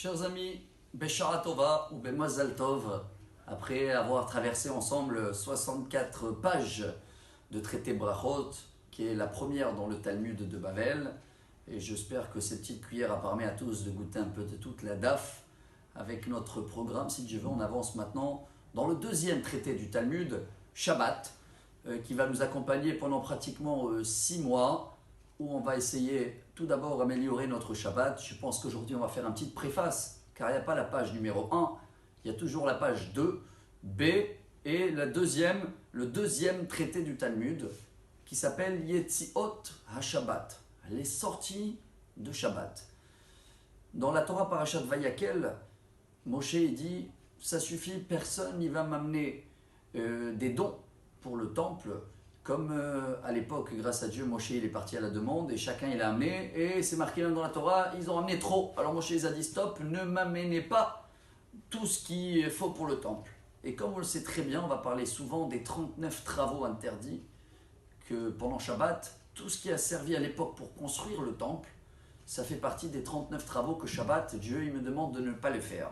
Chers amis, Beshara Tova ou Bemazal Tov, après avoir traversé ensemble 64 pages de traité Brachot, qui est la première dans le Talmud de Bavel, et j'espère que cette petite cuillère a permis à tous de goûter un peu de toute la DAF avec notre programme. Si Dieu veut, on avance maintenant dans le deuxième traité du Talmud, Shabbat, qui va nous accompagner pendant pratiquement 6 mois, où on va essayer tout d'abord d'améliorer notre Shabbat. Je pense qu'aujourd'hui on va faire une petite préface, car il n'y a pas la page numéro 1, il y a toujours la page 2, B, et le deuxième traité du Talmud, qui s'appelle Yetziot HaShabbat, les sorties de Shabbat. Dans la Torah Parashat Vayakel, Moshe dit, ça suffit, personne n'y va m'amener des dons pour le temple, comme à l'époque, grâce à Dieu, Moshe il est parti à la demande et chacun il a amené, et c'est marqué même dans la Torah, ils ont amené trop. Alors Moshe les a dit stop, ne m'amenez pas tout ce qu'il faut pour le temple. Et comme on le sait très bien, on va parler souvent des 39 travaux interdits, que pendant Shabbat, tout ce qui a servi à l'époque pour construire le temple, ça fait partie des 39 travaux que Shabbat, Dieu il me demande de ne pas les faire.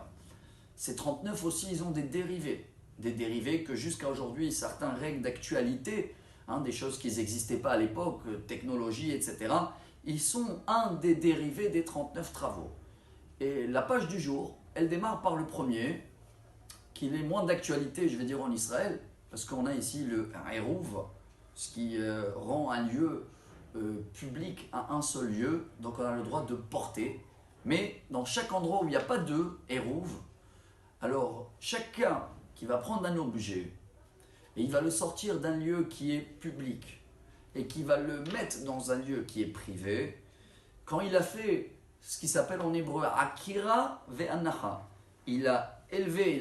Ces 39 aussi, ils ont des dérivés que jusqu'à aujourd'hui, certains règles d'actualité, des choses qui n'existaient pas à l'époque, technologie, etc., ils sont un des dérivés des 39 travaux. Et la page du jour, elle démarre par le premier, qui est moins d'actualité, je vais dire, en Israël, parce qu'on a ici un Hérouv, ce qui rend un lieu public à un seul lieu, donc on a le droit de porter. Mais dans chaque endroit où il n'y a pas de Hérouv, alors chacun qui va prendre un objet, et il va le sortir d'un lieu qui est public, et qui va le mettre dans un lieu qui est privé, quand il a fait ce qui s'appelle en hébreu Akira ve'anacha, il a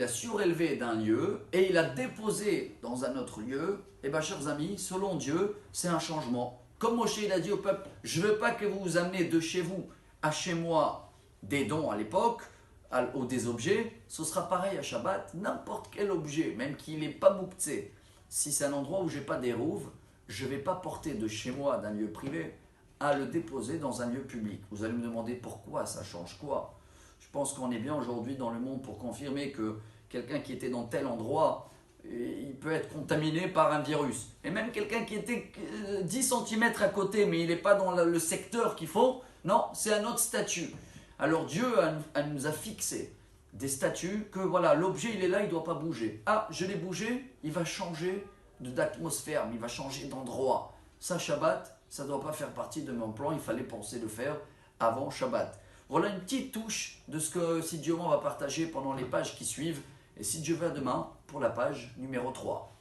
surélevé d'un lieu, et il a déposé dans un autre lieu, et bien chers amis, selon Dieu, c'est un changement. Comme Moshe il a dit au peuple, je ne veux pas que vous vous amenez de chez vous à chez moi des dons à l'époque, ou des objets, ce sera pareil à Shabbat, n'importe quel objet, même qu'il n'est pas mouktsé. Si c'est un endroit où je n'ai pas d'hérouv, je ne vais pas porter de chez moi, d'un lieu privé, à le déposer dans un lieu public. Vous allez me demander pourquoi, ça change quoi? Je pense qu'on est bien aujourd'hui dans le monde pour confirmer que quelqu'un qui était dans tel endroit, il peut être contaminé par un virus. Et même quelqu'un qui était 10 cm à côté, mais il n'est pas dans le secteur qu'il faut, non, c'est un autre statut. Alors Dieu nous a fixé des statuts que voilà, l'objet il est là, il ne doit pas bouger. Ah, je l'ai bougé, il va changer d'atmosphère, il va changer d'endroit. Ça, Shabbat, ça ne doit pas faire partie de mon plan, il fallait penser le faire avant Shabbat. Voilà une petite touche de ce que, si Dieu m'en va partager pendant les pages qui suivent. Et si Dieu veut, demain, pour la page numéro 3.